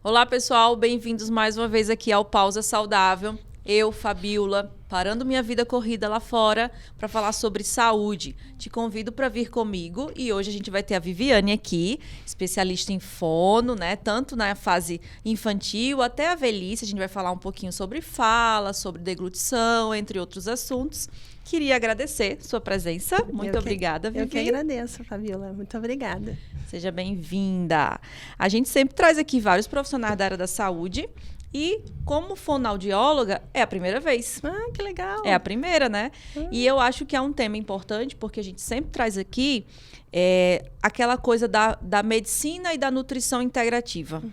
Olá, pessoal, bem-vindos mais uma vez aqui ao Pausa Saudável. Eu, Fabiola, parando minha vida corrida lá fora para falar sobre saúde. Te convido para vir comigo e hoje a gente vai ter a Viviane aqui, especialista em fono, né? Tanto na fase infantil até a velhice. A gente vai falar um pouquinho sobre fala, sobre deglutição, entre outros assuntos. Queria agradecer sua presença. Muito obrigada, Vivi. Eu que agradeço, Fabiola. Muito obrigada. Seja bem-vinda. A gente sempre traz aqui vários profissionais da área da saúde e, como fonoaudióloga, é a primeira vez. Ah, que legal. É a primeira, né? E eu acho que é um tema importante porque a gente sempre traz aqui aquela coisa da medicina e da nutrição integrativa.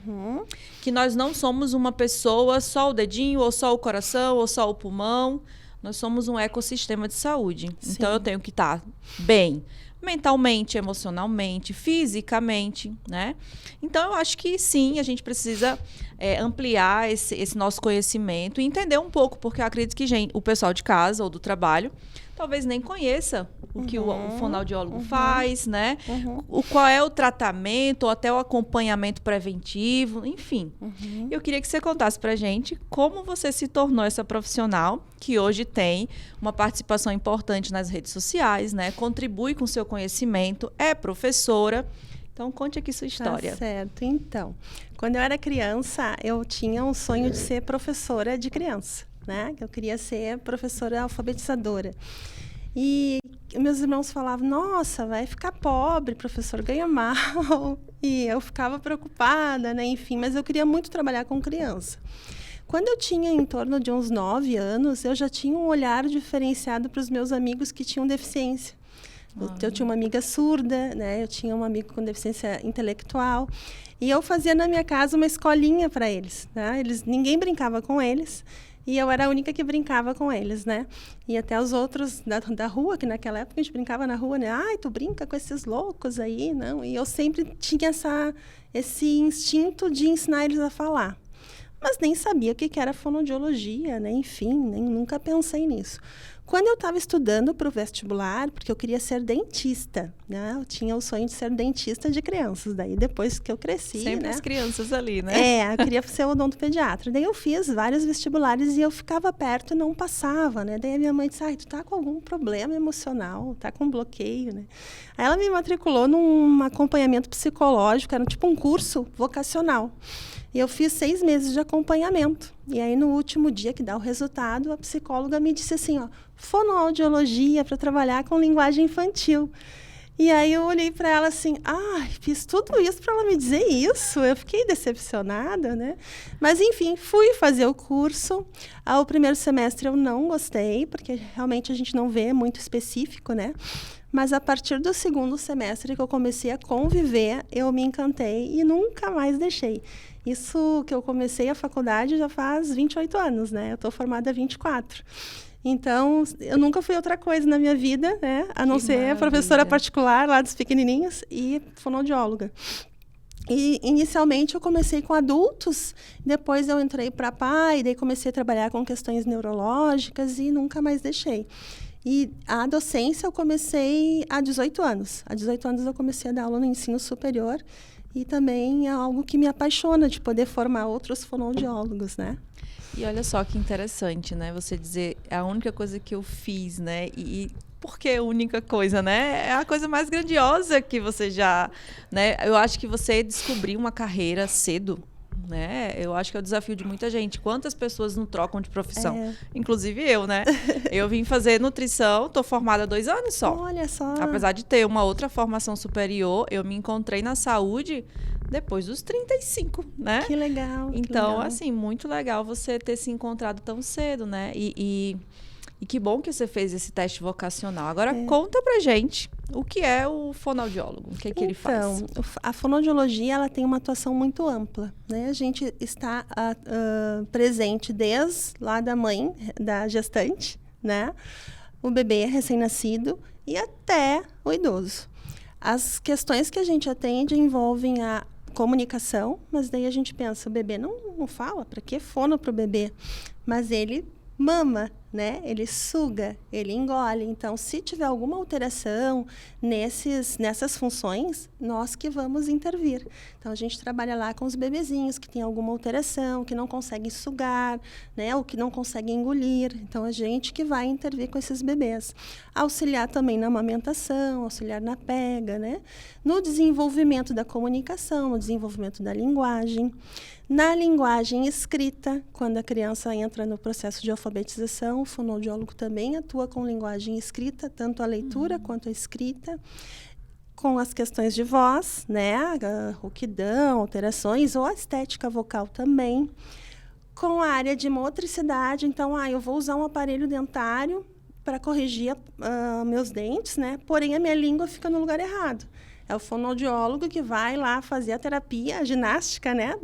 Que nós não somos uma pessoa, só o dedinho, ou só o coração, ou só o pulmão. Nós somos um ecossistema de saúde. Sim. Então, eu tenho que estar bem mentalmente, emocionalmente, fisicamente, né? Então, eu acho que sim, a gente precisa ampliar esse nosso conhecimento e entender um pouco, porque eu acredito que o pessoal de casa ou do trabalho talvez nem conheça o que o fonoaudiólogo faz, né? Qual é o tratamento, ou até o acompanhamento preventivo, enfim. Eu queria que você contasse pra gente como você se tornou essa profissional que hoje tem uma participação importante nas redes sociais, né? Contribui com o seu conhecimento, é professora. Então, conte aqui sua história. Tá certo. Então, quando eu era criança, eu tinha um sonho de ser professora de criança, né? Eu queria ser professora alfabetizadora. E meus irmãos falavam, nossa, vai ficar pobre, professor ganha mal. E eu ficava preocupada, né? Enfim, mas eu queria muito trabalhar com criança. Quando eu tinha em torno de uns 9 anos, eu já tinha um olhar diferenciado para os meus amigos que tinham deficiência. Eu tinha uma amiga surda, né? Eu tinha um amigo com deficiência intelectual. E eu fazia na minha casa uma escolinha para eles, né? Ninguém brincava com eles. E eu era a única que brincava com eles, né? E até os outros da rua, que naquela época a gente brincava na rua, né? Ai, tu brinca com esses loucos aí, não? E eu sempre tinha esse instinto de ensinar eles a falar. Mas nem sabia o que era fonoaudiologia, né? Enfim, nunca pensei nisso. Quando eu estava estudando para o vestibular, porque eu queria ser dentista, né? Eu tinha o sonho de ser dentista de crianças. Daí, depois que eu cresci, sempre, né? As crianças ali, né? Eu queria ser odontopediatra. Daí, eu fiz vários vestibulares e eu ficava perto e não passava, né? Daí, a minha mãe disse, tu tá com algum problema emocional, tá com bloqueio, né? Aí, ela me matriculou num acompanhamento psicológico, era tipo um curso vocacional. E eu fiz 6 meses de acompanhamento. E aí, no último dia que dá o resultado, a psicóloga me disse assim, fonoaudiologia para trabalhar com linguagem infantil. E aí, eu olhei para ela assim, fiz tudo isso para ela me dizer isso. Eu fiquei decepcionada, né? Mas, enfim, fui fazer o curso. O primeiro semestre eu não gostei, porque realmente a gente não vê muito específico, né? Mas a partir do segundo semestre que eu comecei a conviver, eu me encantei e nunca mais deixei. Isso que eu comecei a faculdade já faz 28 anos, né? Eu estou formada há 24. Então, eu nunca fui outra coisa na minha vida, né? A não ser professora particular lá dos pequenininhos e fonoaudióloga. E, inicialmente, eu comecei com adultos, depois eu entrei para pai, daí comecei a trabalhar com questões neurológicas e nunca mais deixei. E a docência eu comecei há 18 anos. Há 18 anos eu comecei a dar aula no ensino superior e também é algo que me apaixona de poder formar outros fonoaudiólogos, né? E olha só que interessante, né? Você dizer, é a única coisa que eu fiz, né? E por que a única coisa, né? É a coisa mais grandiosa que você já, né? Eu acho que você descobriu uma carreira cedo, né? Eu acho que é o desafio de muita gente. Quantas pessoas não trocam de profissão? Inclusive eu, né? Eu vim fazer nutrição, tô formada há 2 anos só. Olha só. Apesar de ter uma outra formação superior, eu me encontrei na saúde depois dos 35, né? Que legal. Então, que legal. assim, muito legal você ter se encontrado tão cedo, né? E que bom que você fez esse teste vocacional. Agora, conta pra gente o que é o fonoaudiólogo, o que é que ele faz. Então, a fonoaudiologia ela tem uma atuação muito ampla, né? A gente está presente desde lá da mãe, da gestante, né? O bebê recém-nascido e até o idoso. As questões que a gente atende envolvem a comunicação, mas daí a gente pensa, o bebê não fala, para que fono para o bebê? Mas ele mama, né? Ele suga, ele engole. Então, se tiver alguma alteração nessas funções, nós que vamos intervir. Então, a gente trabalha lá com os bebezinhos que tem alguma alteração, que não conseguem sugar, né? Ou que não conseguem engolir. Então, a gente que vai intervir com esses bebês. Auxiliar também na amamentação, auxiliar na pega, né? No desenvolvimento da comunicação, no desenvolvimento da linguagem. Na linguagem escrita, quando a criança entra no processo de alfabetização, o fonoaudiólogo também atua com linguagem escrita, tanto a leitura quanto a escrita, com as questões de voz, né, rouquidão, alterações, ou a estética vocal também. Com a área de motricidade, então, eu vou usar um aparelho dentário para corrigir meus dentes, né, porém a minha língua fica no lugar errado. É o fonoaudiólogo que vai lá fazer a terapia, a ginástica, né?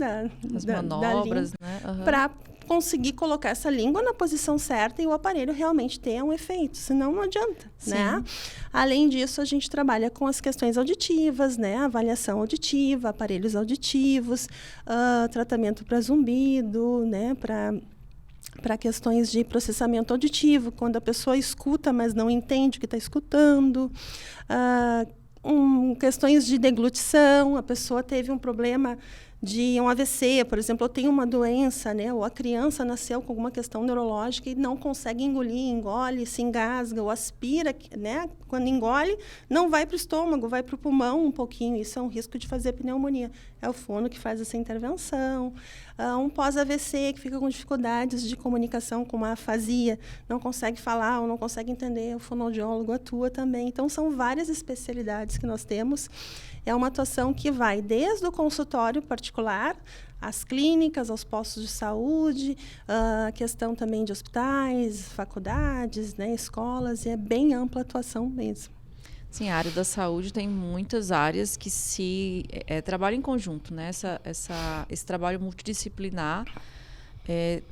As manobras, né? Para conseguir colocar essa língua na posição certa e o aparelho realmente ter um efeito. Senão, não adianta, né? Além disso, a gente trabalha com as questões auditivas, né? Avaliação auditiva, aparelhos auditivos, tratamento para zumbido, né? Para questões de processamento auditivo, quando a pessoa escuta, mas não entende o que está escutando. Questões de deglutição, a pessoa teve um problema de um AVC, por exemplo, eu tenho uma doença, né, ou a criança nasceu com alguma questão neurológica e não consegue engolir, engole, se engasga ou aspira, né, quando engole, não vai para o estômago, vai para o pulmão um pouquinho, isso é um risco de fazer pneumonia. É o fono que faz essa intervenção. Um pós-AVC que fica com dificuldades de comunicação, com uma afasia, não consegue falar ou não consegue entender, o fonoaudiólogo atua também. Então, são várias especialidades que nós temos. É uma atuação que vai desde o consultório particular, às clínicas, aos postos de saúde, a questão também de hospitais, faculdades, né, escolas, e é bem ampla a atuação mesmo. Sim, a área da saúde tem muitas áreas que se trabalham em conjunto, né? Esse trabalho multidisciplinar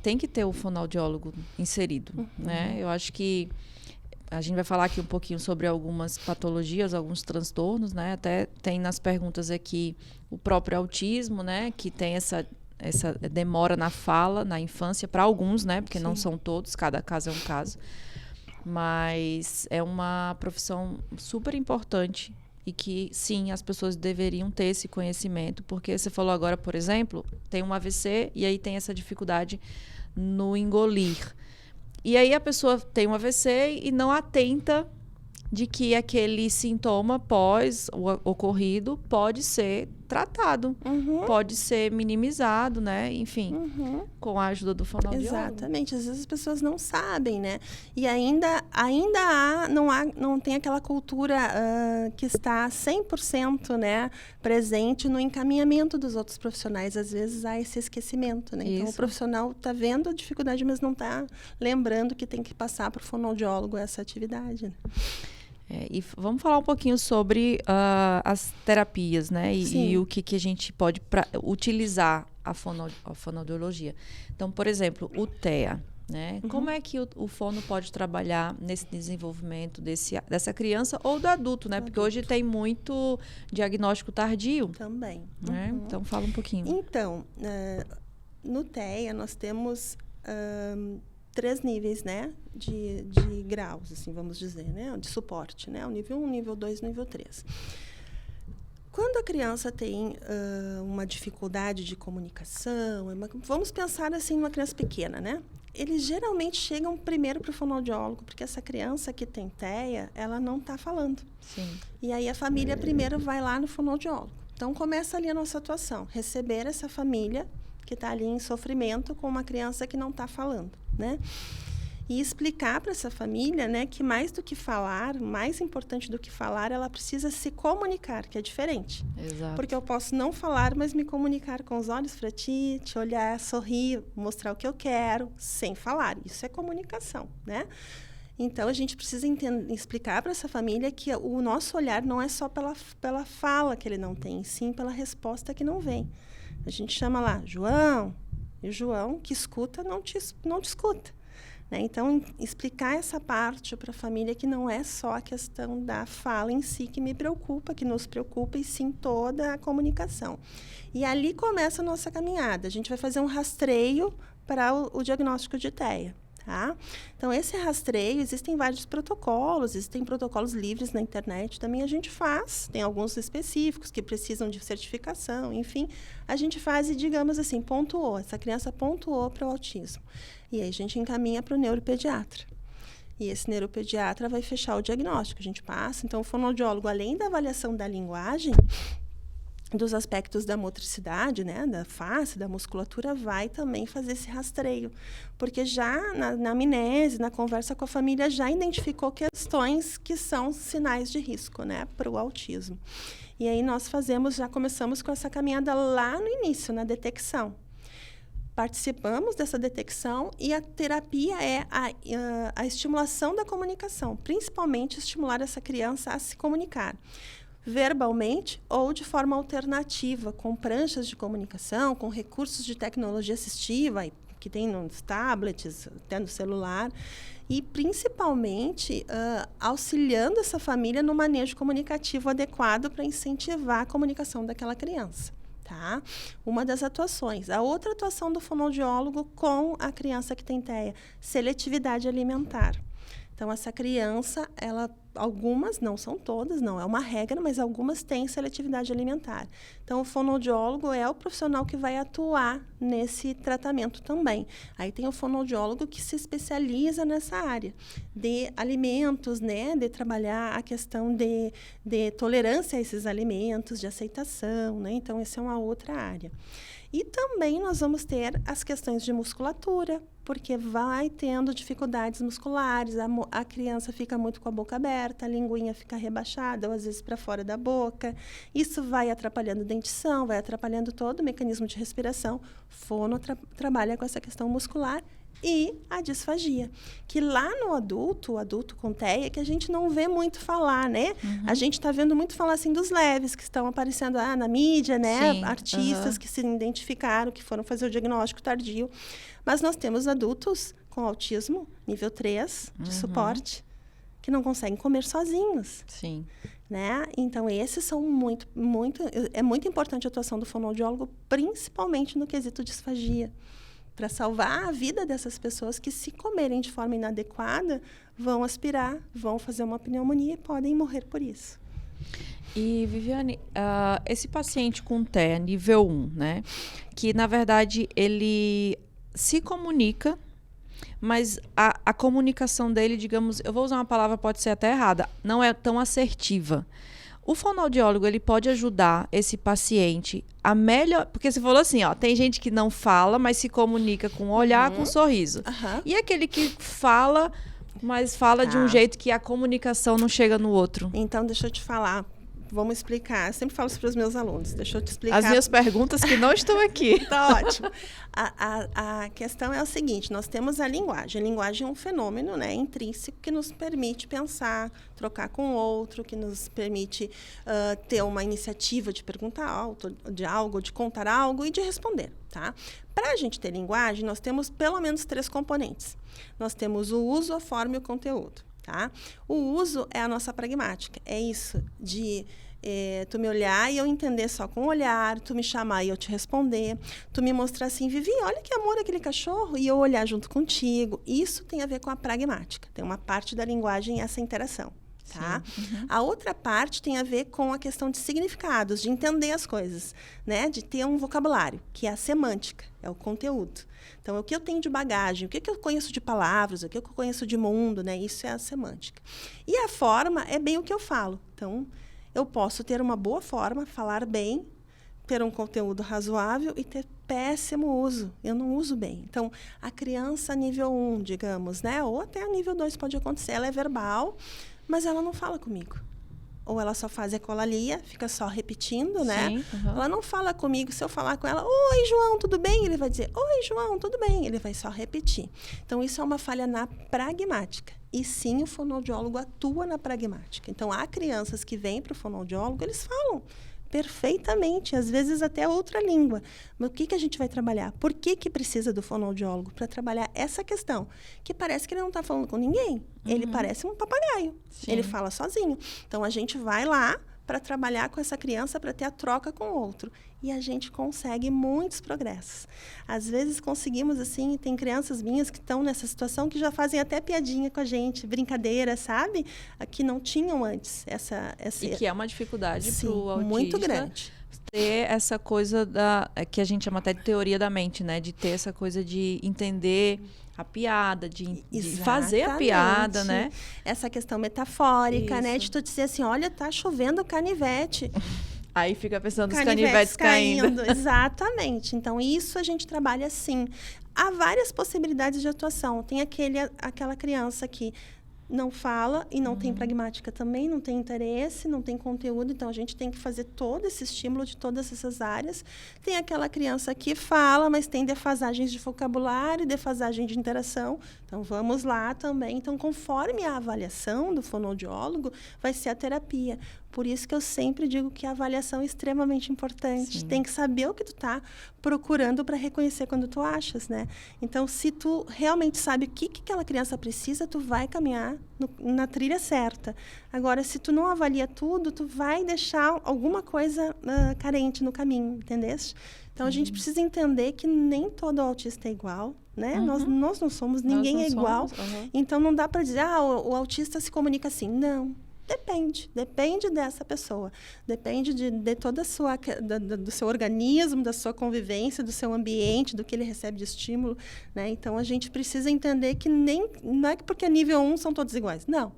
tem que ter o fonoaudiólogo inserido, né? Eu acho que a gente vai falar aqui um pouquinho sobre algumas patologias, alguns transtornos, né? Até tem nas perguntas aqui o próprio autismo, né? Que tem essa demora na fala, na infância, para alguns, né? Porque não são todos, cada caso é um caso. Mas é uma profissão super importante e que, sim, as pessoas deveriam ter esse conhecimento, porque você falou agora, por exemplo, tem um AVC e aí tem essa dificuldade no engolir. E aí a pessoa tem um AVC e não atenta de que aquele sintoma pós-ocorrido pode ser tratado, pode ser minimizado, né? Enfim, com a ajuda do fonoaudiólogo. Exatamente. Às vezes as pessoas não sabem, né? E ainda não tem aquela cultura que está 100%, né, presente no encaminhamento dos outros profissionais. Às vezes há esse esquecimento, né? Então, o profissional está vendo a dificuldade, mas não está lembrando que tem que passar para o fonoaudiólogo essa atividade, né? E vamos falar um pouquinho sobre as terapias, né? E o que a gente pode utilizar a fonoaudiologia. Então, por exemplo, o TEA, né? Como é que o fono pode trabalhar nesse desenvolvimento dessa criança ou do adulto, né? Porque hoje tem muito diagnóstico tardio. Também. Né? Então, fala um pouquinho. Então, no TEA nós temos 3 níveis, né, de graus, assim, vamos dizer, né, de suporte, né, o nível 1, nível 2, nível 3. Quando a criança tem uma dificuldade de comunicação, vamos pensar assim numa criança pequena, né? Eles geralmente chegam primeiro para o fonoaudiólogo, porque essa criança que tem TEA, ela não está falando. Sim. E aí a família primeiro vai lá no fonoaudiólogo. Então, começa ali a nossa atuação, receber essa família que está ali em sofrimento com uma criança que não está falando, né? E explicar para essa família, né, que mais do que falar, mais importante do que falar, ela precisa se comunicar, que é diferente. Exato. Porque eu posso não falar, mas me comunicar com os olhos para ti, te olhar, sorrir, mostrar o que eu quero, sem falar. Isso é comunicação, né? Então, a gente precisa explicar para essa família que o nosso olhar não é só pela fala que ele não tem, sim pela resposta que não vem. A gente chama lá, João, e o João que escuta não te escuta. Né? Então, explicar essa parte para a família que não é só a questão da fala em si que me preocupa, que nos preocupa, e sim toda a comunicação. E ali começa a nossa caminhada. A gente vai fazer um rastreio para o diagnóstico de TEA. Tá? Então, esse rastreio, existem vários protocolos, existem protocolos livres na internet, também a gente faz, tem alguns específicos que precisam de certificação, enfim, a gente faz e, digamos assim, pontuou, essa criança pontuou para o autismo. E aí a gente encaminha para o neuropediatra. E esse neuropediatra vai fechar o diagnóstico, a gente passa. Então, o fonoaudiólogo, além da avaliação da linguagem, dos aspectos da motricidade, né, da face, da musculatura, vai também fazer esse rastreio. Porque já na amnese, na conversa com a família, já identificou questões que são sinais de risco, né, para o autismo. E aí nós já começamos com essa caminhada lá no início, na detecção. Participamos dessa detecção e a terapia é a estimulação da comunicação, principalmente estimular essa criança a se comunicar verbalmente ou de forma alternativa, com pranchas de comunicação, com recursos de tecnologia assistiva, que tem nos tablets, até no celular, e principalmente auxiliando essa família no manejo comunicativo adequado para incentivar a comunicação daquela criança. Tá? Uma das atuações. A outra atuação do fonoaudiólogo com a criança que tem TEA, seletividade alimentar. Então, essa criança, algumas, não são todas, não é uma regra, mas algumas têm seletividade alimentar. Então, o fonoaudiólogo é o profissional que vai atuar nesse tratamento também. Aí tem o fonoaudiólogo que se especializa nessa área de alimentos, né, de trabalhar a questão de tolerância a esses alimentos, de aceitação, né? Então, essa é uma outra área. E também nós vamos ter as questões de musculatura, porque vai tendo dificuldades musculares, a criança fica muito com a boca aberta, a linguinha fica rebaixada, ou às vezes para fora da boca. Isso vai atrapalhando a dentição, vai atrapalhando todo o mecanismo de respiração. Fono trabalha com essa questão muscular e a disfagia, que lá no adulto, o adulto com TEA, que a gente não vê muito falar, né? Uhum. A gente está vendo muito falar assim dos leves, que estão aparecendo na mídia, né? Sim. Artistas que se identificaram, que foram fazer o diagnóstico tardio. Mas nós temos adultos com autismo, nível 3, de suporte, que não conseguem comer sozinhos. Sim. Né? Então, esses são é muito importante a atuação do fonoaudiólogo, principalmente no quesito disfagia, para salvar a vida dessas pessoas que, se comerem de forma inadequada, vão aspirar, vão fazer uma pneumonia e podem morrer por isso. E, Viviane, esse paciente com TEA nível 1, né, que, na verdade, ele se comunica, mas a comunicação dele, digamos, eu vou usar uma palavra, pode ser até errada, não é tão assertiva. O fonoaudiólogo, ele pode ajudar esse paciente a melhor... Porque você falou assim, ó, tem gente que não fala, mas se comunica com olhar, com sorriso. E aquele que fala, mas fala de um jeito que a comunicação não chega no outro. Então, deixa eu te falar. Vamos explicar. Eu sempre falo isso para os meus alunos. Deixa eu te explicar. As minhas perguntas que não estão aqui. Tá ótimo. A questão é o seguinte, nós temos a linguagem. A linguagem é um fenômeno, né, intrínseco que nos permite pensar, trocar com o outro, que nos permite ter uma iniciativa de perguntar algo, de contar algo e de responder. Tá? Para a gente ter linguagem, nós temos pelo menos 3 componentes. Nós temos o uso, a forma e o conteúdo. Tá? O uso é a nossa pragmática. É isso de tu me olhar e eu entender só com o olhar, tu me chamar e eu te responder, tu me mostrar assim, Vivi, olha que amor aquele cachorro, e eu olhar junto contigo. Isso tem a ver com a pragmática. Tem uma parte da linguagem, essa interação. Tá? A outra parte tem a ver com a questão de significados, de entender as coisas, né? De ter um vocabulário, que é a semântica, é o conteúdo. Então, o que eu tenho de bagagem, o que eu conheço de palavras, o que eu conheço de mundo, né? Isso é a semântica. E a forma é bem o que eu falo. Então, eu posso ter uma boa forma, falar bem, ter um conteúdo razoável e ter péssimo uso. Eu não uso bem. Então, a criança nível 1, digamos, né? Ou até a nível 2 pode acontecer. Ela é verbal, mas ela não fala comigo. Ou ela só faz ecolalia, fica só repetindo, né? Sim, Ela não fala comigo. Se eu falar com ela, oi, João, tudo bem? Ele vai dizer, oi, João, tudo bem? Ele vai só repetir. Então, isso é uma falha na pragmática. E sim, o fonoaudiólogo atua na pragmática. Então, há crianças que vêm para o fonoaudiólogo, eles falam perfeitamente, às vezes até outra língua. Mas o que a gente vai trabalhar? Por que precisa do fonoaudiólogo? Para trabalhar essa questão, que parece que ele não está falando com ninguém. Ele parece um papagaio. Sim. Ele fala sozinho. Então, a gente vai lá para trabalhar com essa criança, para ter a troca com o outro. e a gente consegue muitos progressos. Às vezes conseguimos, assim, tem crianças minhas que estão nessa situação que já fazem até piadinha com a gente, brincadeira, sabe? Que não tinham antes E que é uma dificuldade para o autista. Muito grande. Ter essa coisa que a gente chama até de teoria da mente, né? De ter essa coisa de entender a piada, de fazer a piada, né? Essa questão metafórica, Isso. né? De tu dizer assim, olha, tá chovendo canivete. Aí fica pensando nos canivetes caindo. Exatamente. Então, isso a gente trabalha assim. Há várias possibilidades de atuação. Tem aquela criança que não fala e não tem pragmática também, não tem interesse, não tem conteúdo. Então, a gente tem que fazer todo esse estímulo de todas essas áreas. Tem aquela criança que fala, mas tem defasagens de vocabulário, defasagem de interação. Então, vamos lá também. Então, conforme a avaliação do fonoaudiólogo, vai ser a terapia. Por isso que eu sempre digo que a avaliação é extremamente importante. Sim. Tem que saber o que tu está procurando para reconhecer quando tu achas, né? Então, se tu realmente sabe o que aquela criança precisa, tu vai caminhar na trilha certa. Agora, se tu não avalia tudo, tu vai deixar alguma coisa carente no caminho, entendeste? Então, a gente precisa entender que nem todo autista é igual, né? Nós não somos, ninguém é igual. Então, não dá para dizer, o autista se comunica assim. Não. Depende dessa pessoa, depende de toda a sua, do seu organismo, da sua convivência, do seu ambiente, do que ele recebe de estímulo, né? Então, a gente precisa entender que não é porque é nível 1 são todos iguais, não,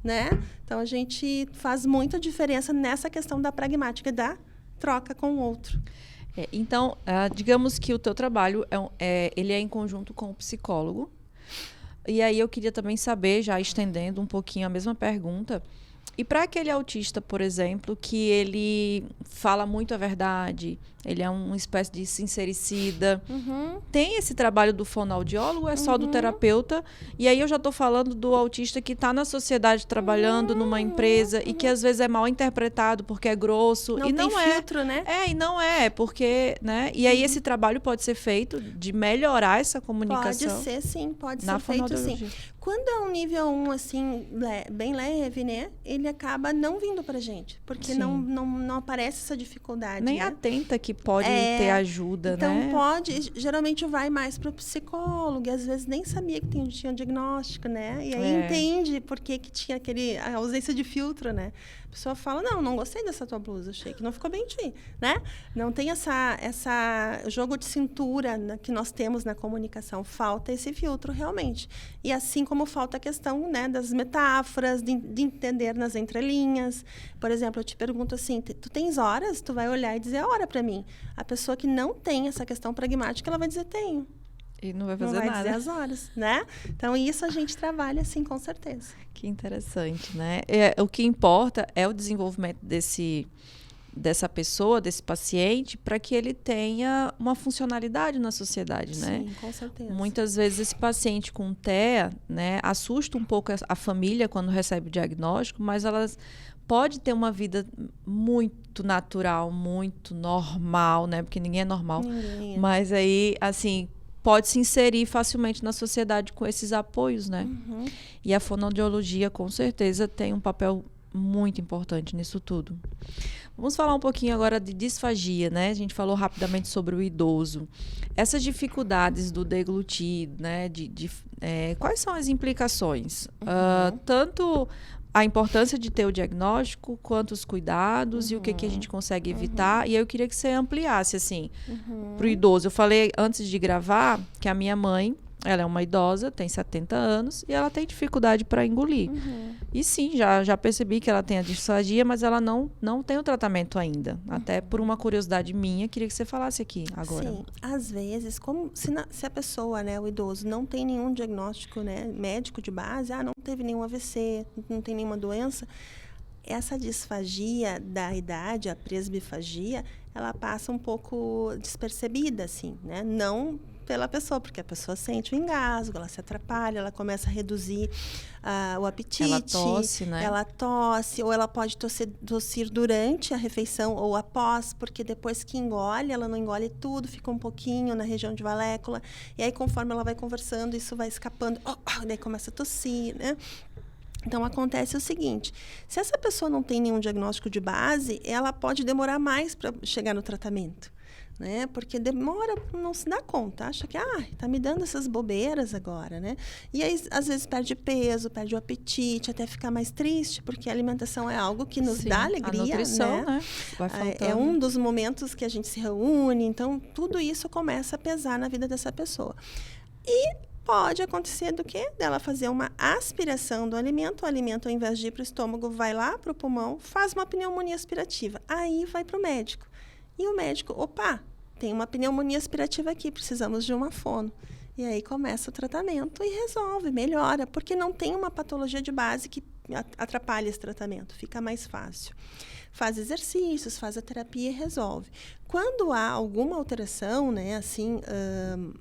né? Então, a gente faz muita diferença nessa questão da pragmática, da troca com o outro. Então, digamos que o teu trabalho ele é em conjunto com o psicólogo, e aí eu queria também saber, já estendendo um pouquinho a mesma pergunta, e para aquele autista, por exemplo, que ele fala muito a verdade, ele é uma espécie de sincericida, tem esse trabalho do fonoaudiólogo ou é só do terapeuta? E aí eu já estou falando do autista que está na sociedade trabalhando numa empresa e que às vezes é mal interpretado porque é grosso. Não e tem não filtro, né? E não é, porque, né? E aí esse trabalho pode ser feito de melhorar essa comunicação. Pode ser, sim, pode ser feito, sim. Quando é um nível 1, assim, bem leve, né? Ele acaba não vindo pra gente, porque não aparece essa dificuldade. Nem né? atenta que pode ter ajuda, então, né? Então, pode, geralmente vai mais pro psicólogo, e às vezes nem sabia que tinha um diagnóstico, né? E aí entende por que tinha a ausência de filtro, né? A pessoa fala, não gostei dessa tua blusa, achei que não ficou bem em ti, né? Não tem essa jogo de cintura que nós temos na comunicação, falta esse filtro realmente. E assim como falta a questão, né, das metáforas, de entender nas entrelinhas. Por exemplo, eu te pergunto assim, tu tens horas? Tu vai olhar e dizer a hora para mim. A pessoa que não tem essa questão pragmática, ela vai dizer tenho. E não vai fazer nada. Não vai dizer as horas, né? Então, isso a gente trabalha, assim, com certeza. Que interessante, né? O que importa é o desenvolvimento dessa pessoa, desse paciente, para que ele tenha uma funcionalidade na sociedade, né? Sim, com certeza. Muitas vezes esse paciente com TEA, né, assusta um pouco a família quando recebe o diagnóstico, mas elas pode ter uma vida muito natural, muito normal, né? Porque ninguém é normal. Ninguém é. Mas aí, assim, pode se inserir facilmente na sociedade com esses apoios, né? E a fonoaudiologia, com certeza, tem um papel muito importante nisso tudo. Vamos falar um pouquinho agora de disfagia, né? A gente falou rapidamente sobre o idoso. Essas dificuldades do deglutir, né? Quais são as implicações? Tanto a importância de ter o diagnóstico, quanto os cuidados e o que a gente consegue evitar. E eu queria que você ampliasse, assim, para o idoso. Eu falei antes de gravar que a minha mãe, ela é uma idosa, tem 70 anos, e ela tem dificuldade para engolir. E sim, já percebi que ela tem a disfagia, mas ela não tem o tratamento ainda. Até por uma curiosidade minha, queria que você falasse aqui agora. Sim, às vezes, se a pessoa, né, o idoso, não tem nenhum diagnóstico, né, médico de base, não teve nenhum AVC, não tem nenhuma doença, essa disfagia da idade, a presbifagia, ela passa um pouco despercebida, assim, né? Não pela pessoa, porque a pessoa sente o engasgo, ela se atrapalha, ela começa a reduzir o apetite. Ela tosse, né? Ela tosse, ou ela pode tossir durante a refeição ou após, porque depois que engole, ela não engole tudo, fica um pouquinho na região de valécula, e aí conforme ela vai conversando, isso vai escapando, daí começa a tossir, né? Então, acontece o seguinte, se essa pessoa não tem nenhum diagnóstico de base, ela pode demorar mais para chegar no tratamento, né? Porque demora, não se dá conta, acha que, tá me dando essas bobeiras agora, né? E aí, às vezes, perde peso, perde o apetite, até ficar mais triste, porque a alimentação é algo que nos dá alegria, a nutrição, né? Vai faltando. É um dos momentos que a gente se reúne, então, tudo isso começa a pesar na vida dessa pessoa. E pode acontecer do quê? Dela fazer uma aspiração do alimento, o alimento, ao invés de ir para o estômago, vai lá para o pulmão, faz uma pneumonia aspirativa. Aí vai para o médico. E o médico, tem uma pneumonia aspirativa aqui, precisamos de uma fono. E aí começa o tratamento e resolve, melhora, porque não tem uma patologia de base que atrapalha esse tratamento, fica mais fácil. Faz exercícios, faz a terapia e resolve. Quando há alguma alteração, né, assim,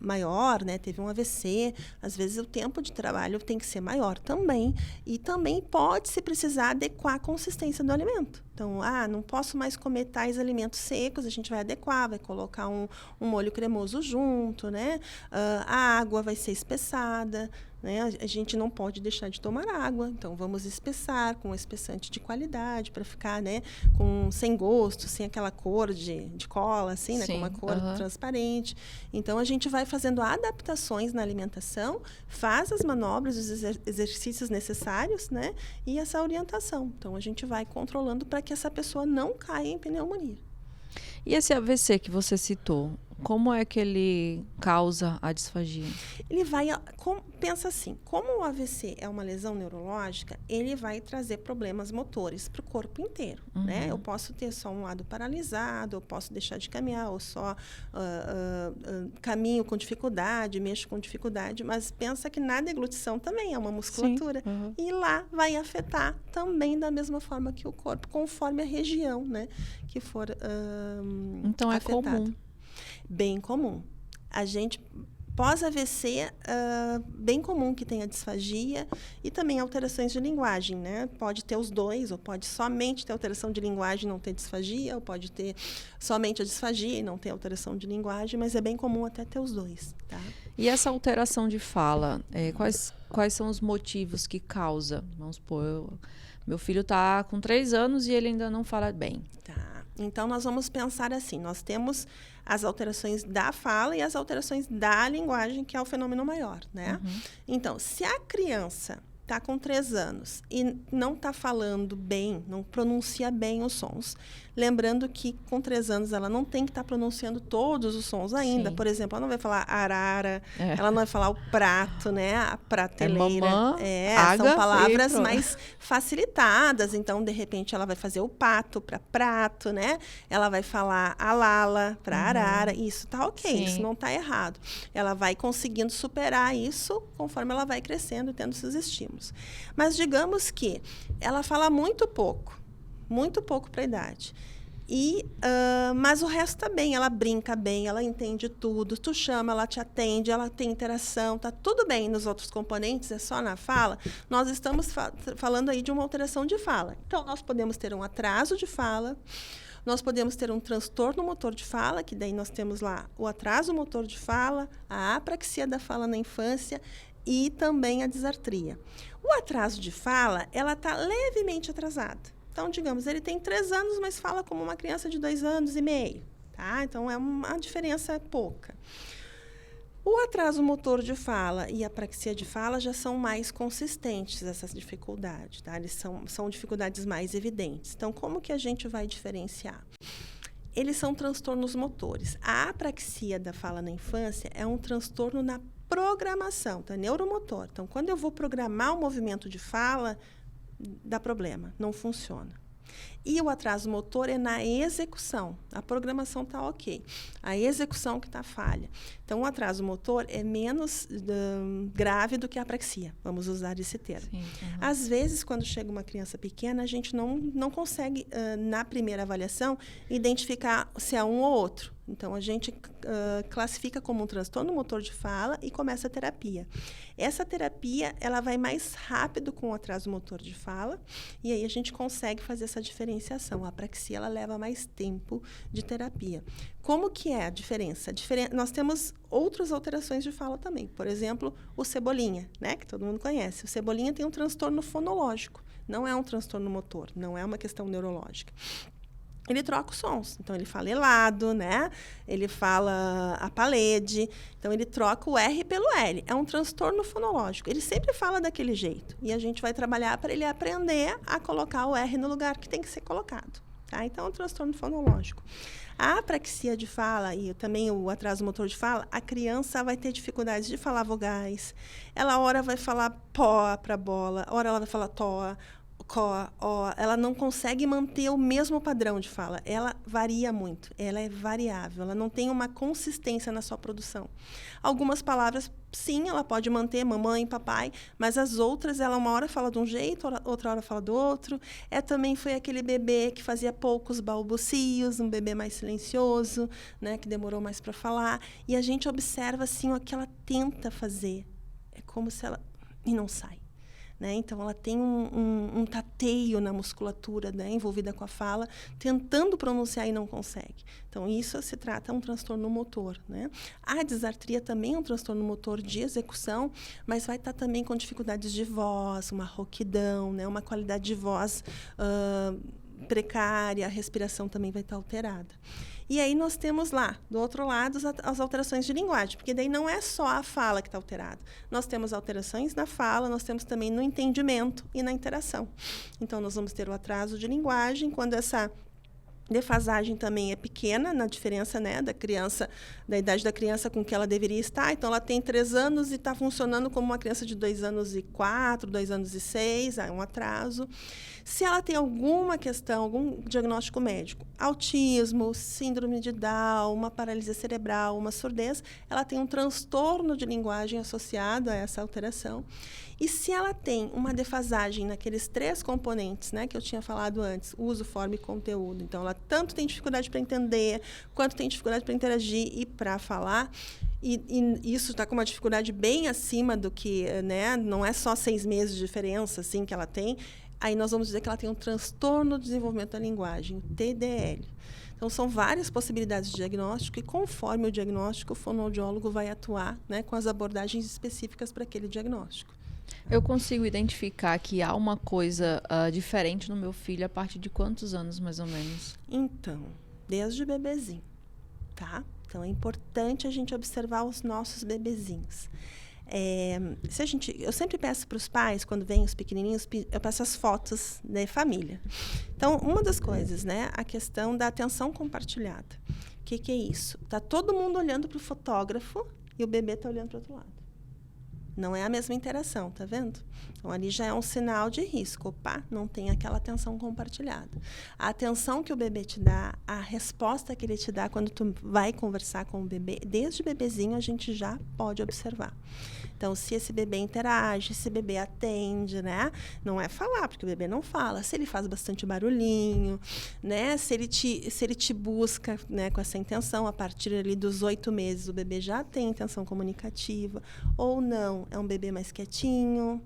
maior, né, teve um AVC, às vezes o tempo de trabalho tem que ser maior também. E também pode-se precisar adequar a consistência do alimento. Então, não posso mais comer tais alimentos secos, a gente vai adequar, vai colocar um molho cremoso junto, né? A água vai ser espessada, né? A gente não pode deixar de tomar água, então vamos espessar com um espessante de qualidade para ficar, né, sem gosto, sem aquela cor de cola, assim, né, com uma cor transparente. Então a gente vai fazendo adaptações na alimentação, faz as manobras, os exercícios necessários, né, e essa orientação. Então a gente vai controlando para que essa pessoa não caia em pneumonia. E esse AVC que você citou, como é que ele causa a disfagia? Ele vai, pensa assim, como o AVC é uma lesão neurológica, ele vai trazer problemas motores para o corpo inteiro, né? Eu posso ter só um lado paralisado, eu posso deixar de caminhar, ou só caminho com dificuldade, mexo com dificuldade, mas pensa que na deglutição também é uma musculatura. E lá vai afetar também da mesma forma que o corpo, conforme a região, né, que for então afetada. É comum. Bem comum. A gente, pós-AVC, bem comum que tenha disfagia e também alterações de linguagem, né? Pode ter os dois, ou pode somente ter alteração de linguagem e não ter disfagia, ou pode ter somente a disfagia e não ter alteração de linguagem, mas é bem comum até ter os dois, tá? E essa alteração de fala, quais são os motivos que causa? Vamos supor, meu filho está com 3 anos e ele ainda não fala bem. Tá. Então, nós vamos pensar assim, nós temos as alterações da fala e as alterações da linguagem, que é o fenômeno maior, né? Então, se a criança está com 3 anos e não está falando bem, não pronuncia bem os sons, lembrando que com 3 anos ela não tem que estar pronunciando todos os sons ainda. Sim. Por exemplo, ela não vai falar arara, ela não vai falar o prato, né? A prateleira. Mamã, são palavras mais facilitadas. Então, de repente, ela vai fazer o pato para prato, né? Ela vai falar a lala para arara. Isso tá ok, Sim. Isso não tá errado. Ela vai conseguindo superar isso conforme ela vai crescendo e tendo esses estímulos. Mas digamos que ela fala muito pouco para a idade. Mas o resto está bem, ela brinca bem, ela entende tudo, tu chama, ela te atende, ela tem interação, tá tudo bem nos outros componentes, é só na fala. Nós estamos falando aí de uma alteração de fala. Então, nós podemos ter um atraso de fala, nós podemos ter um transtorno motor de fala, que daí nós temos lá o atraso motor de fala, a apraxia da fala na infância e também a disartria. O atraso de fala, ela está levemente atrasada. Então, digamos, ele tem 3 anos, mas fala como uma criança de 2 anos e meio. Tá? Então, é uma diferença pouca. O atraso motor de fala e a apraxia de fala já são mais consistentes, essas dificuldades. Tá? Eles são dificuldades mais evidentes. Então, como que a gente vai diferenciar? Eles são transtornos motores. A apraxia da fala na infância é um transtorno na programação, tá? Neuromotor. Então, quando eu vou programar o movimento de fala, dá problema, não funciona. E o atraso motor é na execução. A programação está ok. A execução que está falha. Então, o atraso motor é menos grave do que a apraxia. Vamos usar esse termo. Sim, Às vezes, quando chega uma criança pequena, a gente não consegue, na primeira avaliação, identificar se é um ou outro. Então, a gente classifica como um transtorno motor de fala e começa a terapia. Essa terapia, ela vai mais rápido com o atraso motor de fala, e aí a gente consegue fazer essa diferenciação. A apraxia, ela leva mais tempo de terapia. Como que é a diferença? Nós temos outras alterações de fala também. Por exemplo, o Cebolinha, né, que todo mundo conhece. O Cebolinha tem um transtorno fonológico, não é um transtorno motor, não é uma questão neurológica. Ele troca os sons. Então, ele fala helado, né? Ele fala a parede. Então, ele troca o R pelo L. É um transtorno fonológico. Ele sempre fala daquele jeito. E a gente vai trabalhar para ele aprender a colocar o R no lugar que tem que ser colocado. Tá? Então, é um transtorno fonológico. A apraxia de fala e também o atraso motor de fala, a criança vai ter dificuldades de falar vogais. Ela, hora, vai falar pó para bola. Hora, ela vai falar tó, ela não consegue manter o mesmo padrão de fala. Ela varia muito, ela é variável, ela não tem uma consistência na sua produção. Algumas palavras, sim, ela pode manter, mamãe, papai, mas as outras, ela uma hora fala de um jeito, outra hora fala do outro. Também foi aquele bebê que fazia poucos balbucios, um bebê mais silencioso, né, que demorou mais para falar. E a gente observa assim, o que ela tenta fazer. É como se ela... e não sai. Né? Então, ela tem um tateio na musculatura, né, envolvida com a fala, tentando pronunciar e não consegue. Então, isso se trata de um transtorno motor. Né? A disartria também é um transtorno motor de execução, mas vai estar também com dificuldades de voz, uma rouquidão, né, uma qualidade de voz precária, a respiração também vai estar alterada. E aí nós temos lá, do outro lado, as alterações de linguagem, porque daí não é só a fala que está alterada. Nós temos alterações na fala, nós temos também no entendimento e na interação. Então, nós vamos ter o atraso de linguagem, quando essa defasagem também é pequena, na diferença, né, da criança, da idade da criança com que ela deveria estar. Então, ela tem 3 anos e está funcionando como uma criança de 2 anos e 4, 2 anos e 6, é um atraso. Se ela tem alguma questão, algum diagnóstico médico, autismo, síndrome de Down, uma paralisia cerebral, uma surdez, ela tem um transtorno de linguagem associado a essa alteração. E se ela tem uma defasagem naqueles 3 componentes, né, que eu tinha falado antes, uso, forma e conteúdo, então ela tanto tem dificuldade para entender, quanto tem dificuldade para interagir e para falar, e isso está com uma dificuldade bem acima do que, né, não é só 6 meses de diferença assim, que ela tem, aí nós vamos dizer que ela tem um transtorno do desenvolvimento da linguagem, o TDL. Então, são várias possibilidades de diagnóstico e, conforme o diagnóstico, o fonoaudiólogo vai atuar, né, com as abordagens específicas para aquele diagnóstico. Eu consigo identificar que há uma coisa diferente no meu filho a partir de quantos anos, mais ou menos? Então, desde o bebezinho, tá? Então, é importante a gente observar os nossos bebezinhos. Eu sempre peço para os pais, quando vêm os pequenininhos, eu peço as fotos da família. Então, uma das coisas, né, a questão da atenção compartilhada. O que é isso? Está todo mundo olhando para o fotógrafo e o bebê está olhando para o outro lado. Não é a mesma interação, tá vendo? Então, ali já é um sinal de risco. Opa, não tem aquela atenção compartilhada. A atenção que o bebê te dá, a resposta que ele te dá quando tu vai conversar com o bebê, desde bebezinho a gente já pode observar. Então, se esse bebê interage, se o bebê atende, né? Não é falar, porque o bebê não fala. Se ele faz bastante barulhinho, né? Se ele te busca, né, com essa intenção, a partir ali dos 8 meses, o bebê já tem intenção comunicativa, ou não, é um bebê mais quietinho,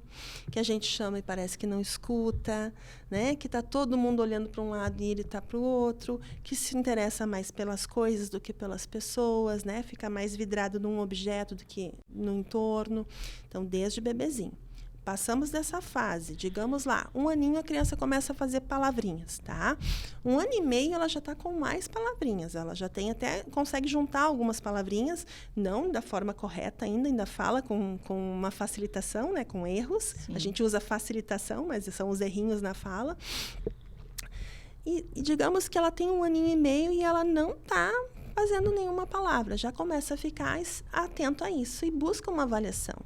que a gente chama e parece que não escuta, né? Que está todo mundo olhando para um lado e ele está para o outro, que se interessa mais pelas coisas do que pelas pessoas, né? Fica mais vidrado num objeto do que no entorno. Então, desde bebezinho. Passamos dessa fase, digamos lá, 1 aninho a criança começa a fazer palavrinhas, tá? 1 ano e meio ela já está com mais palavrinhas, ela já tem consegue juntar algumas palavrinhas, não da forma correta ainda fala com uma facilitação, né, com erros. Sim. A gente usa facilitação, mas são os errinhos na fala. E digamos que ela tem 1 aninho e meio e ela não está fazendo nenhuma palavra, já começa a ficar atento a isso e busca uma avaliação.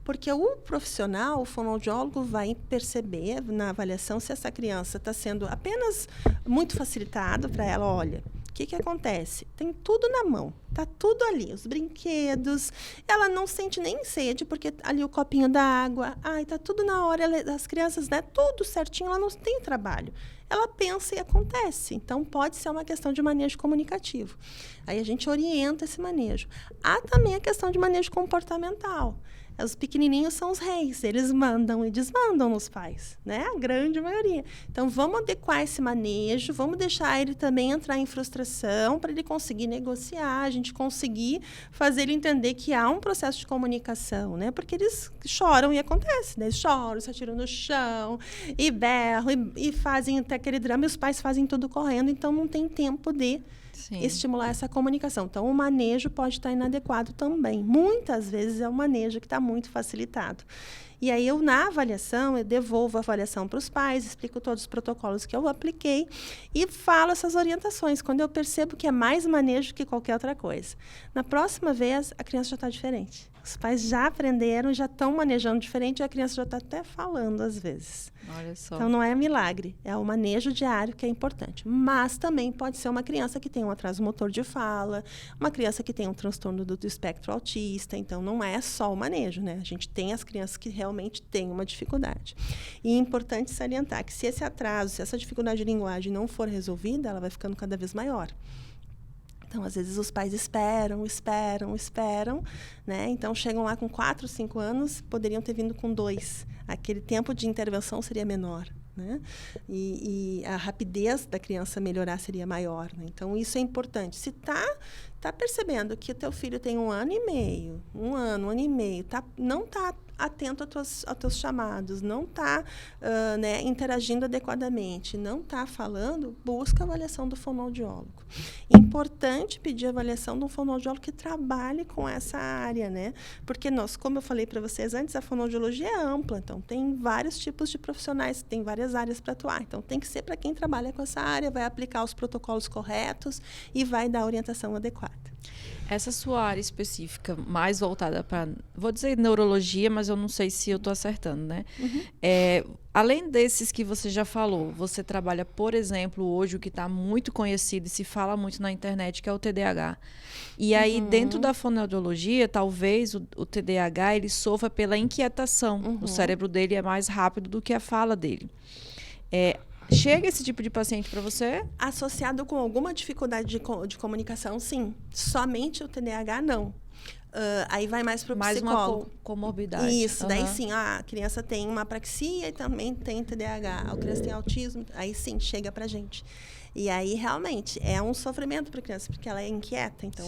Porque o profissional, o fonoaudiólogo, vai perceber na avaliação se essa criança está sendo apenas muito facilitado para ela. Olha, o que acontece? Tem tudo na mão. Tá tudo ali, os brinquedos. Ela não sente nem sede, porque ali o copinho da água. Ai, tá tudo na hora. As crianças, né? Tudo certinho, ela não tem trabalho. Ela pensa e acontece. Então, pode ser uma questão de manejo comunicativo. Aí a gente orienta esse manejo. Há também a questão de manejo comportamental. Os pequenininhos são os reis, eles mandam e desmandam nos pais, né? A grande maioria. Então, vamos adequar esse manejo, vamos deixar ele também entrar em frustração para ele conseguir negociar, a gente conseguir fazer ele entender que há um processo de comunicação, né? Porque eles choram e acontece, né? Eles choram, se atiram no chão e berram e fazem até aquele drama e os pais fazem tudo correndo, então não tem tempo de estimular essa comunicação. Então, o manejo pode estar inadequado também. Muitas vezes é um manejo que está muito facilitado. E aí, na avaliação, eu devolvo a avaliação para os pais, explico todos os protocolos que eu apliquei e falo essas orientações, quando eu percebo que é mais manejo que qualquer outra coisa. Na próxima vez, a criança já está diferente. Os pais já aprenderam, já estão manejando diferente e a criança já está até falando às vezes. Olha só. Então, não é milagre, é o manejo diário que é importante. Mas também pode ser uma criança que tem um atraso motor de fala, uma criança que tem um transtorno do espectro autista. Então, não é só o manejo, né? A gente tem as crianças que realmente têm uma dificuldade. E é importante salientar que se esse atraso, se essa dificuldade de linguagem não for resolvida, ela vai ficando cada vez maior. Então, às vezes, os pais esperam, né? Então, chegam lá com 4, 5 anos, poderiam ter vindo com 2. Aquele tempo de intervenção seria menor, né? E a rapidez da criança melhorar seria maior, né? Então, isso é importante. Se tá percebendo que o teu filho tem 1 ano e meio, não está atento aos teus chamados, não está né, interagindo adequadamente, não está falando, busca a avaliação do fonoaudiólogo. Importante pedir a avaliação de um fonoaudiólogo que trabalhe com essa área, né? Porque como eu falei para vocês antes, a fonoaudiologia é ampla, então tem vários tipos de profissionais, tem várias áreas para atuar. Então, tem que ser para quem trabalha com essa área, vai aplicar os protocolos corretos e vai dar a orientação adequada. Essa sua área específica, mais voltada para, vou dizer neurologia, mas eu não sei se eu estou acertando, né? Uhum. Além desses que você já falou, você trabalha, por exemplo, hoje o que está muito conhecido e se fala muito na internet, que é o TDAH. E aí, dentro da fonoaudiologia, talvez o TDAH ele sofra pela inquietação. Uhum. O cérebro dele é mais rápido do que a fala dele. Chega esse tipo de paciente para você? Associado com alguma dificuldade de comunicação, sim. Somente o TDAH, não. Aí vai mais para o psicólogo. Mais uma comorbidade. Isso, daí sim, a criança tem uma apraxia e também tem TDAH. A criança tem autismo, aí sim, chega para a gente. E aí, realmente, é um sofrimento para a criança, porque ela é inquieta. Então,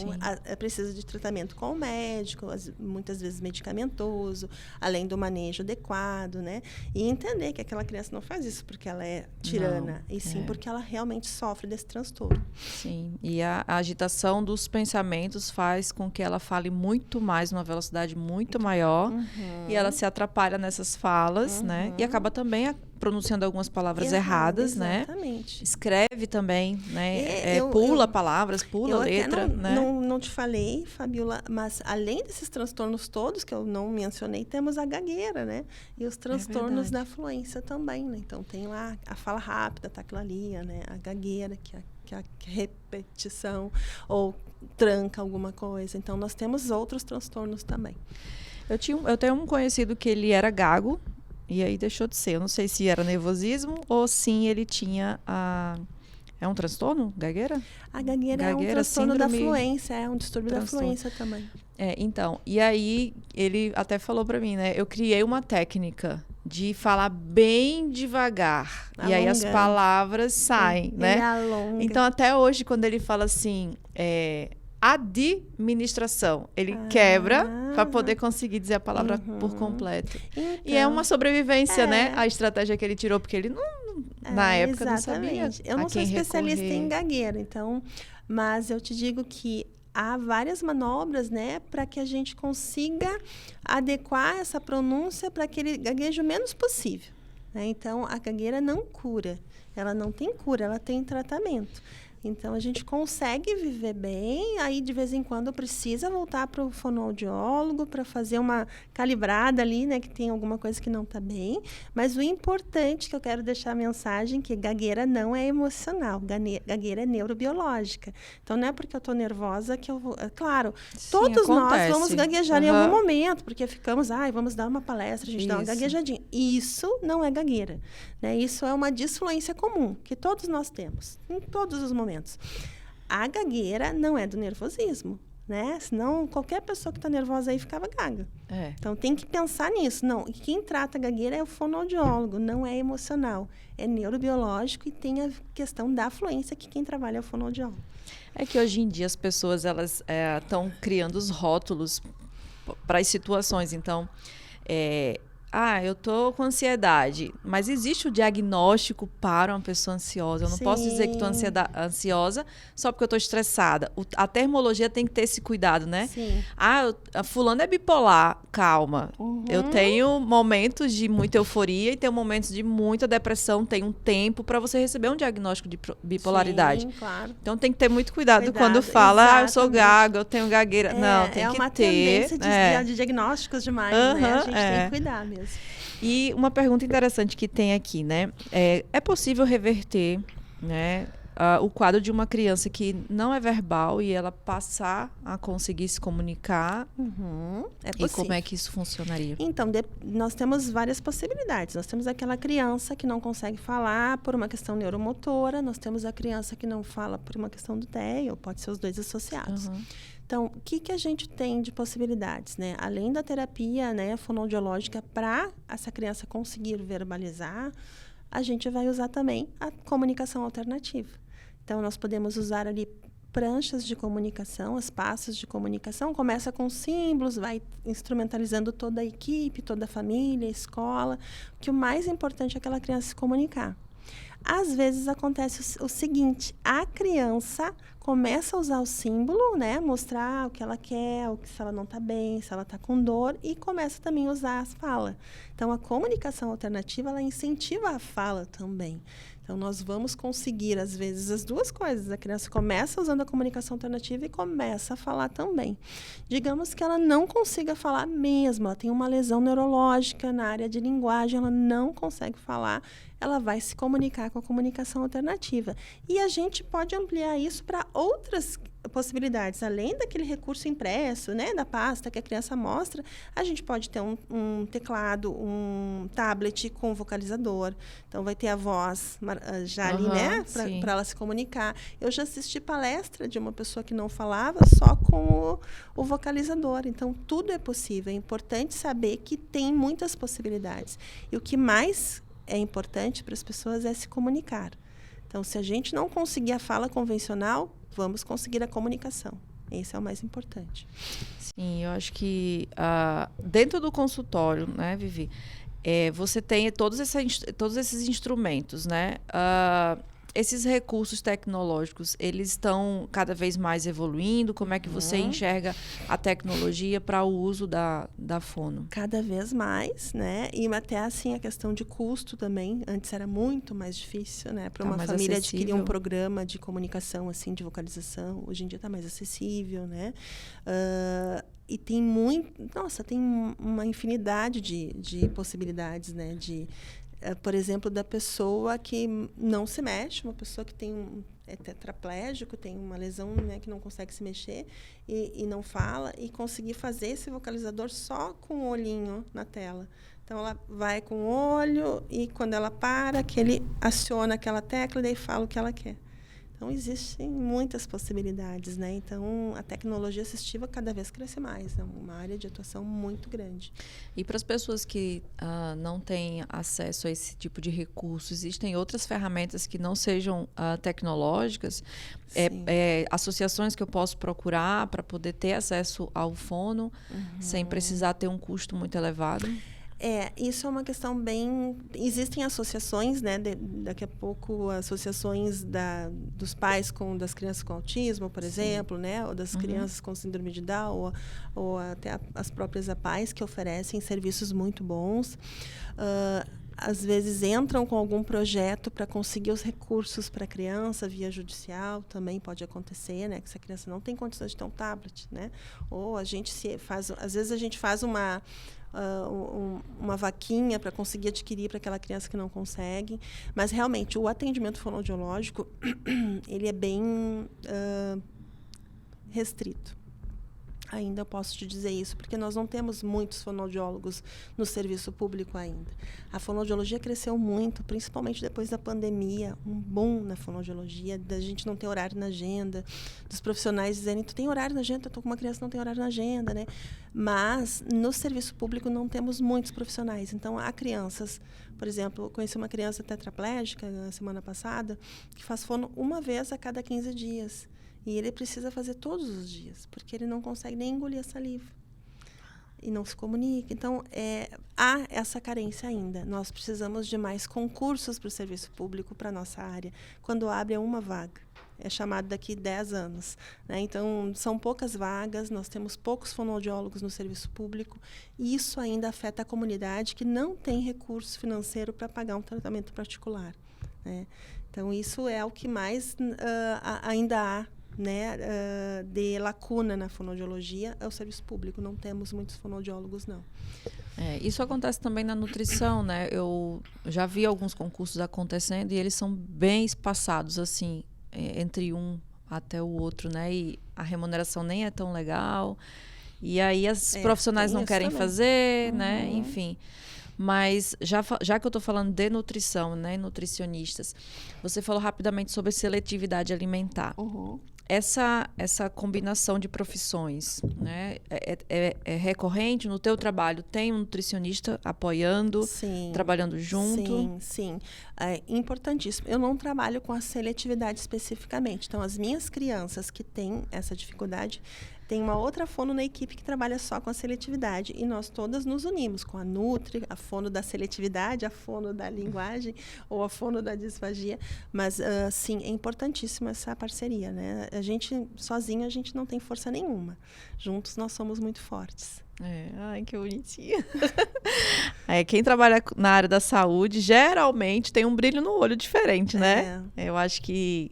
precisa de tratamento com o médico, muitas vezes medicamentoso, além do manejo adequado, né? E entender que aquela criança não faz isso porque ela é tirana, e sim porque ela realmente sofre desse transtorno. Sim, e a agitação dos pensamentos faz com que ela fale muito mais, numa velocidade muito maior, e ela se atrapalha nessas falas, né? E acaba também pronunciando algumas palavras erradas, exatamente. Né? Escreve também, né? Pula palavras, pula letra, né? Não te falei, Fabiola, mas além desses transtornos todos que eu não mencionei, temos a gagueira, né? E os transtornos da fluência também, né? Então, tem lá a fala rápida, taquilardia, né? A gagueira, que é a repetição, ou tranca alguma coisa. Então, nós temos outros transtornos também. Eu tenho um conhecido que ele era gago, e aí deixou de ser. Eu não sei se era nervosismo ou sim ele tinha É um transtorno? Gagueira? A gagueira é um transtorno da fluência, é um distúrbio da fluência também. Então, e aí ele até falou para mim, né? Eu criei uma técnica de falar bem devagar. Alonga. E aí as palavras saem, né? Alonga. Então, até hoje, quando ele fala assim... administração. Ele quebra para poder conseguir dizer a palavra por completo. Então, e é uma sobrevivência, né? A estratégia que ele tirou, porque ele na época não sabia. Eu não sou especialista em gagueira, então, mas eu te digo que há várias manobras, né, para que a gente consiga adequar essa pronúncia para aquele gaguejo menos possível. Né? Então, a gagueira não cura. Ela não tem cura, ela tem tratamento. Então, a gente consegue viver bem, aí de vez em quando precisa voltar para o fonoaudiólogo para fazer uma calibrada ali, né, que tem alguma coisa que não está bem. Mas o importante que eu quero deixar a mensagem que gagueira não é emocional, gagueira é neurobiológica. Então, não é porque eu estou nervosa que eu vou... Claro, Sim, todos nós acontece. vamos gaguejar em algum momento, porque ficamos, vamos dar uma palestra, a gente dá uma gaguejadinha. Isso não é gagueira, né? Isso é uma disfluência comum, que todos nós temos, em todos os momentos. A gagueira não é do nervosismo, né? Senão, qualquer pessoa que está nervosa aí ficava gaga. Então, tem que pensar nisso. Não, quem trata a gagueira é o fonoaudiólogo, não é emocional. É neurobiológico e tem a questão da fluência, que quem trabalha é o fonoaudiólogo. É que hoje em dia as pessoas elas estão criando os rótulos para as situações. Então, eu estou com ansiedade, mas existe o diagnóstico para uma pessoa ansiosa. Eu não posso dizer que estou ansiosa só porque eu estou estressada. A termologia tem que ter esse cuidado, né? Sim. Fulano é bipolar, calma. Eu tenho momentos de muita euforia e tenho momentos de muita depressão. Tem um tempo para você receber um diagnóstico de bipolaridade. Sim, claro. Então tem que ter muito cuidado quando fala, eu sou gaga, eu tenho gagueira. Não, tem que ter. É uma tendência de diagnósticos demais, né? A gente tem que cuidar mesmo. E uma pergunta interessante que tem aqui, né? É possível reverter, né, o quadro de uma criança que não é verbal e ela passar a conseguir se comunicar? É possível. E como é que isso funcionaria? Então, nós temos várias possibilidades. Nós temos aquela criança que não consegue falar por uma questão neuromotora, nós temos a criança que não fala por uma questão do TEA, ou pode ser os dois associados. Então, o que a gente tem de possibilidades, né? Além da terapia, né, fonoaudiológica, para essa criança conseguir verbalizar, a gente vai usar também a comunicação alternativa. Então, nós podemos usar ali pranchas de comunicação, as passos de comunicação. Começa com símbolos, vai instrumentalizando toda a equipe, toda a família, a escola. Que o mais importante é aquela criança se comunicar. Às vezes acontece o seguinte, a criança começa a usar o símbolo, né, mostrar o que ela quer, se ela não está bem, se ela está com dor, e começa também a usar as falas. Então, a comunicação alternativa, ela incentiva a fala também. Então, nós vamos conseguir, às vezes, as duas coisas. A criança começa usando a comunicação alternativa e começa a falar também. Digamos que ela não consiga falar mesmo, ela tem uma lesão neurológica na área de linguagem, ela não consegue falar, ela vai se comunicar com a comunicação alternativa. E a gente pode ampliar isso para outras possibilidades. Além daquele recurso impresso, né, da pasta que a criança mostra, a gente pode ter um teclado, um tablet com vocalizador. Então, vai ter a voz já ali, né, para ela se comunicar. Eu já assisti palestra de uma pessoa que não falava só com o vocalizador. Então, tudo é possível. É importante saber que tem muitas possibilidades. E o que mais é importante para as pessoas é se comunicar. Então, se a gente não conseguir a fala convencional, vamos conseguir a comunicação. Esse é o mais importante. Sim, eu acho que dentro do consultório, né, Vivi, você tem todos esses instrumentos, né? Esses recursos tecnológicos, eles estão cada vez mais evoluindo? Como é que você enxerga a tecnologia para o uso da fono? Cada vez mais, né? E até assim a questão de custo também. Antes era muito mais difícil, né? Para uma família adquirir um programa de comunicação, assim, de vocalização. Hoje em dia está mais acessível, né? E tem tem uma infinidade de possibilidades, né? Por exemplo, da pessoa que não se mexe, uma pessoa que é tetraplégico, tem uma lesão, né, que não consegue se mexer e não fala, e conseguir fazer esse vocalizador só com o olhinho na tela. Então, ela vai com o olho e, quando ela para, que ele aciona aquela tecla e daí fala o que ela quer. Então, existem muitas possibilidades, né? Então, a tecnologia assistiva cada vez cresce mais. É uma área de atuação muito grande. E para as pessoas que não têm acesso a esse tipo de recurso, existem outras ferramentas que não sejam tecnológicas? Associações que eu posso procurar para poder ter acesso ao fono, sem precisar ter um custo muito elevado? Isso é uma questão bem... Existem associações, né? Daqui a pouco, associações dos pais das crianças com autismo, por exemplo, né? Ou das crianças com síndrome de Down, ou até as próprias APAES, que oferecem serviços muito bons. às vezes entram com algum projeto para conseguir os recursos para a criança via judicial, também pode acontecer, né? Que essa criança não tem condições de ter um tablet, né? Ou às vezes a gente faz uma vaquinha para conseguir adquirir para aquela criança que não consegue, mas realmente o atendimento fonoaudiológico ele é bem restrito. Ainda eu posso te dizer isso, porque nós não temos muitos fonoaudiólogos no serviço público ainda. A fonoaudiologia cresceu muito, principalmente depois da pandemia, um boom na fonoaudiologia, da gente não ter horário na agenda, dos profissionais dizerem, tu tem horário na agenda, eu estou com uma criança que não tem horário na agenda, né? Mas no serviço público não temos muitos profissionais. Então, há crianças, por exemplo, eu conheci uma criança tetraplégica na semana passada, que faz fono uma vez a cada 15 dias. E ele precisa fazer todos os dias, porque ele não consegue nem engolir a saliva. E não se comunica. Então, há essa carência ainda. Nós precisamos de mais concursos para o serviço público, para a nossa área. Quando abre, é uma vaga. É chamado daqui 10 anos. Né? Então, são poucas vagas, nós temos poucos fonoaudiólogos no serviço público. E isso ainda afeta a comunidade que não tem recurso financeiro para pagar um tratamento particular. Né? Então, isso é o que mais ainda há, né, de lacuna na fonoaudiologia, é o serviço público. Não temos muitos fonoaudiólogos, não. Isso acontece também na nutrição, né? Eu já vi alguns concursos acontecendo e eles são bem espaçados, assim, entre um até o outro, né? E a remuneração nem é tão legal. E aí as profissionais não querem também fazer, né? Enfim. Mas já que eu estou falando de nutrição, né? Nutricionistas, você falou rapidamente sobre seletividade alimentar. Essa combinação de profissões, né, é recorrente no teu trabalho? Tem um nutricionista apoiando, sim, trabalhando junto? Sim. É importantíssimo. Eu não trabalho com a seletividade especificamente. Então, as minhas crianças que têm essa dificuldade, tem uma outra fono na equipe que trabalha só com a seletividade. E nós todas nos unimos com a Nutri, a fono da seletividade, a fono da linguagem ou a fono da disfagia. Mas, sim, é importantíssima essa parceria, né? Sozinho, a gente não tem força nenhuma. Juntos, nós somos muito fortes. Ai, que bonitinha. Quem trabalha na área da saúde, geralmente tem um brilho no olho diferente, né? Eu acho que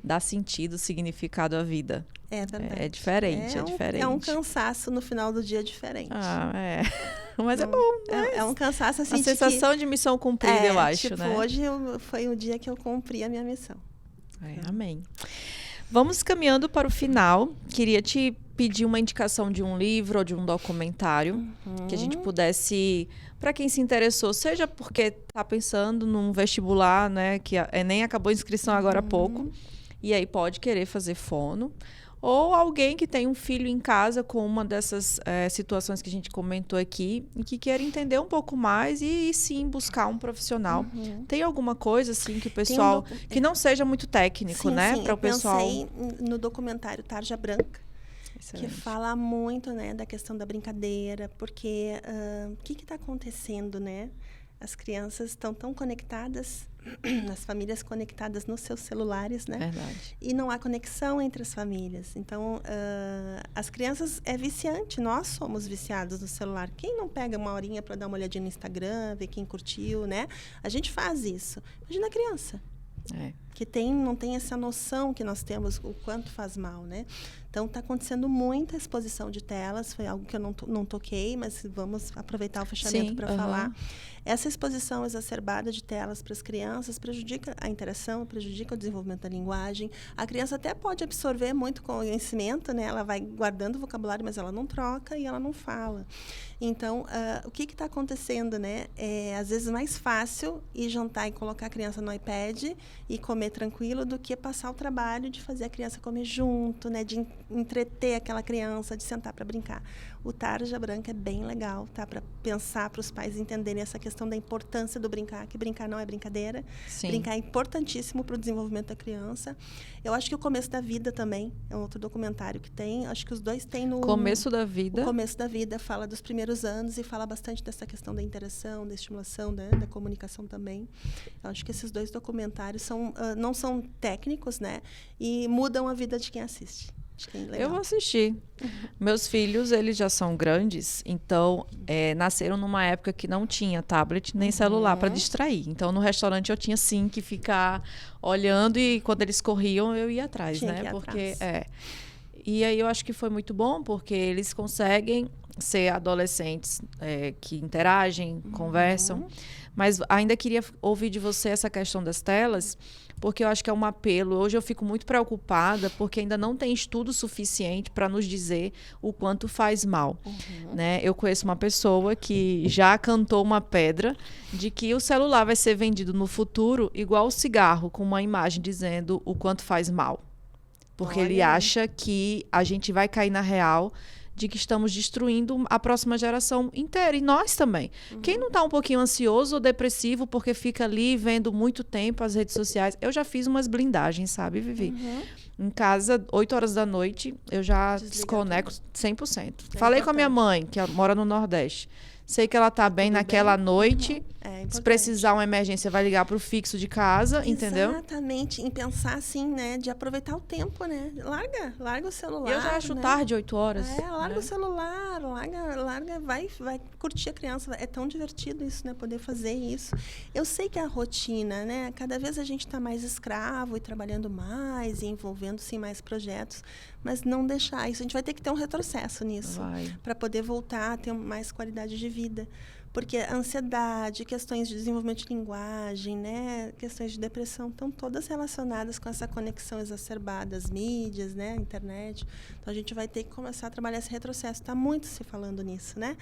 dá sentido, significado à vida. É verdade. É diferente, diferente. É um cansaço no final do dia diferente. Mas é bom, né? É um cansaço assim. A sensação de missão cumprida, eu acho, né? Hoje foi o dia que eu cumpri a minha missão. Amém. Vamos caminhando para o final. Queria te pedir uma indicação de um livro ou de um documentário que a gente pudesse, para quem se interessou, seja porque está pensando num vestibular, né, que nem acabou a inscrição agora há pouco, e aí pode querer fazer fono, ou alguém que tem um filho em casa com uma dessas situações que a gente comentou aqui e que quer entender um pouco mais e sim buscar um profissional. Tem alguma coisa assim que o pessoal que não seja muito técnico, né, para o pessoal? Eu pensei no documentário Tarja Branca. Excelente. Que fala muito, né, da questão da brincadeira, porque o que está acontecendo, né? As crianças estão tão conectadas, as famílias conectadas nos seus celulares, né? Verdade. E não há conexão entre as famílias. Então, as crianças é viciante, nós somos viciados no celular. Quem não pega uma horinha para dar uma olhadinha no Instagram, ver quem curtiu, né? A gente faz isso. Imagina a criança. Que não tem essa noção que nós temos, o quanto faz mal, né? Então, está acontecendo muita exposição de telas, foi algo que eu não toquei, mas vamos aproveitar o fechamento para falar. Essa exposição exacerbada de telas para as crianças prejudica a interação, prejudica o desenvolvimento da linguagem. A criança até pode absorver muito conhecimento, né? Ela vai guardando vocabulário, mas ela não troca e ela não fala. Então, o que está acontecendo, né? É, às vezes, mais fácil ir jantar e colocar a criança no iPad e comer tranquilo do que passar o trabalho de fazer a criança comer junto, né? De entreter aquela criança, de sentar para brincar. O Tarja Branca é bem legal, tá? Para pensar, para os pais entenderem essa questão da importância do brincar, que brincar não é brincadeira. Sim. Brincar é importantíssimo para o desenvolvimento da criança. Eu acho que o Começo da Vida também é um outro documentário que tem. Acho que os dois têm no... Começo da Vida. O Começo da Vida fala dos primeiros anos e fala bastante dessa questão da interação, da estimulação, né? Da comunicação também. Eu acho que esses dois documentários não são técnicos, né? E mudam a vida de quem assiste. Achei legal. Eu vou assistir. Meus filhos, eles já são grandes, então nasceram numa época que não tinha tablet nem celular para distrair. Então, no restaurante eu tinha sim que ficar olhando e quando eles corriam eu ia atrás, Tinha né? que ir Porque atrás. E aí eu acho que foi muito bom porque eles conseguem ser adolescentes que interagem, conversam. Mas ainda queria ouvir de você essa questão das telas, porque eu acho que é um apelo. Hoje eu fico muito preocupada porque ainda não tem estudo suficiente para nos dizer o quanto faz mal. Né? Eu conheço uma pessoa que já cantou uma pedra de que o celular vai ser vendido no futuro igual o cigarro, com uma imagem dizendo o quanto faz mal. Porque ele acha que a gente vai cair na real de que estamos destruindo a próxima geração inteira. E nós também. Quem não está um pouquinho ansioso ou depressivo porque fica ali vendo muito tempo as redes sociais? Eu já fiz umas blindagens, sabe, Vivi? Em casa, 8 horas da noite, eu já desconecto 100%. Falei com a minha mãe, que mora no Nordeste. Sei que ela tá bem naquela noite. Se precisar uma emergência, vai ligar pro fixo de casa, entendeu? Exatamente. Em pensar assim, né? De aproveitar o tempo, né? Larga o celular. Eu já acho tarde, 8 horas. Larga o celular, larga, vai curtir a criança. É tão divertido isso, né? Poder fazer isso. Eu sei que a rotina, né? Cada vez a gente está mais escravo e trabalhando mais e envolvendo-se em mais projetos. Mas não deixar isso. A gente vai ter que ter um retrocesso nisso. Para poder voltar a ter mais qualidade de vida. Porque a ansiedade, questões de desenvolvimento de linguagem, né, questões de depressão, estão todas relacionadas com essa conexão exacerbada, as mídias, né, a internet. Então, a gente vai ter que começar a trabalhar esse retrocesso. Está muito se falando nisso, né?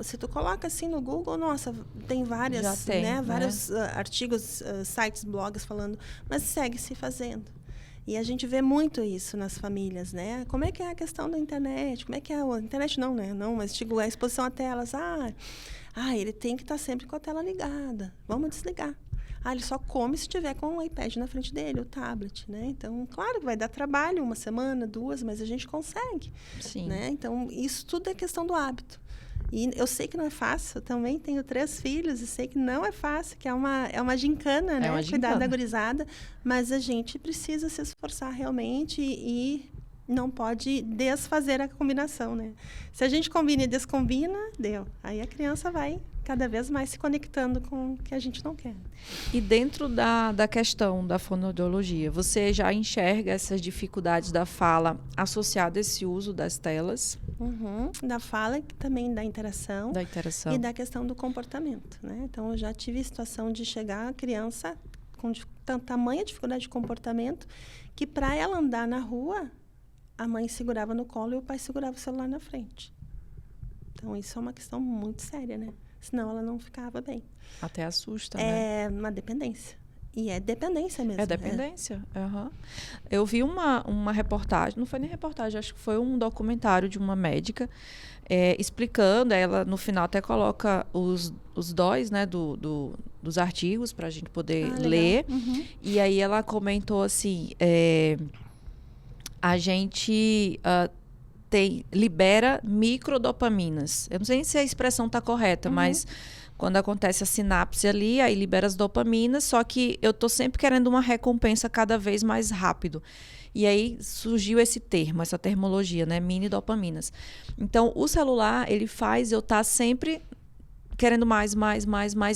Se tu coloca assim no Google, nossa, tem vários artigos, sites, blogs falando, mas segue se fazendo. E a gente vê muito isso nas famílias, né? Como é que é a questão da internet? Como é que é a internet? Não, né? Não, mas digo, a exposição a telas. Ele tem que estar sempre com a tela ligada. Vamos desligar. Ele só come se tiver com o iPad na frente dele, o tablet, né? Então, claro que vai dar trabalho, 1 semana, 2, mas a gente consegue. Sim. Né? Então, isso tudo é questão do hábito. E eu sei que não é fácil, eu também tenho 3 filhos e sei que não é fácil, que é uma gincana, né? Cuidar da gurizada, mas a gente precisa se esforçar realmente e não pode desfazer a combinação, né? Se a gente combina e descombina, deu. Aí a criança vai cada vez mais se conectando com o que a gente não quer. E dentro da questão da fonoaudiologia, você já enxerga essas dificuldades da fala associada a esse uso das telas? Da fala e também da interação. Da interação. E da questão do comportamento, né? Então, eu já tive a situação de chegar a criança com tamanha dificuldade de comportamento que, para ela andar na rua, a mãe segurava no colo e o pai segurava o celular na frente. Então, isso é uma questão muito séria, né? Senão, ela não ficava bem. Até assusta, né? É uma dependência. E é dependência mesmo. É dependência. Eu vi uma reportagem, não foi nem reportagem, acho que foi um documentário de uma médica explicando, ela no final até coloca os DOIs, né, dos artigos para a gente poder ler. E aí ela comentou assim, a gente libera microdopaminas. Eu não sei se a expressão está correta, mas quando acontece a sinapse ali, aí libera as dopaminas, só que eu tô sempre querendo uma recompensa cada vez mais rápido. E aí surgiu esse termo, essa termologia, né? Mini dopaminas. Então, o celular, ele faz eu estar sempre querendo mais.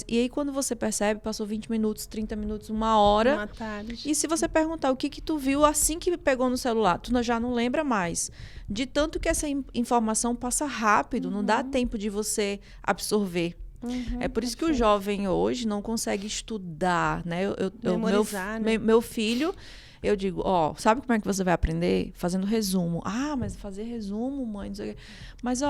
E aí, quando você percebe, passou 20 minutos, 30 minutos, 1 hora. Uma tarde. E se você perguntar o que tu viu assim que pegou no celular, tu já não lembra mais. De tanto que essa informação passa rápido, não dá tempo de você absorver. É por isso que o jovem hoje não consegue estudar, né? Memorizar, né? Meu filho, eu digo, sabe como é que você vai aprender? Fazendo resumo. Mas fazer resumo, mãe, não sei o quê. Mas,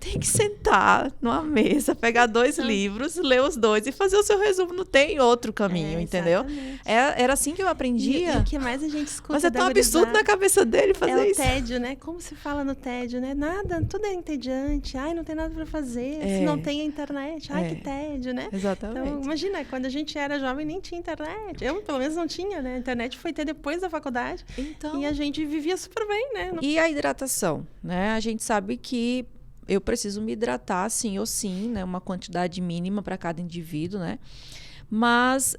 tem que sentar numa mesa, pegar 2 livros, ler os 2 e fazer o seu resumo. Não tem outro caminho, entendeu? Era assim que eu aprendia. E o que mais a gente escuta Mas é tão absurdo na cabeça dele fazer isso. É o tédio, né? Como se fala no tédio, né? Nada, tudo é entediante. Não tem nada para fazer. Se não tem a internet. Que tédio, né? Exatamente. Então, imagina, quando a gente era jovem, nem tinha internet. Eu, pelo menos, não tinha, né? A internet foi ter depois da faculdade. Então... E a gente vivia super bem, né? E a hidratação, né? A gente sabe que eu preciso me hidratar, sim ou sim, né? Uma quantidade mínima para cada indivíduo, né? Mas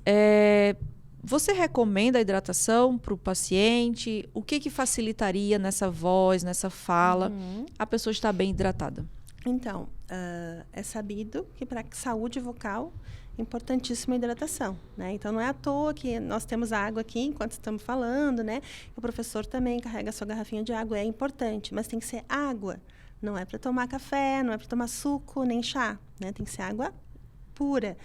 Você recomenda a hidratação para o paciente? O que facilitaria nessa voz, nessa fala, a pessoa estar bem hidratada? Então, é sabido que para a saúde vocal é importantíssima a hidratação, né? Então, não é à toa que nós temos água aqui enquanto estamos falando, né? O professor também carrega a sua garrafinha de água, é importante, mas tem que ser água. Não é para tomar café, não é para tomar suco, nem chá, né? Tem que ser água pura.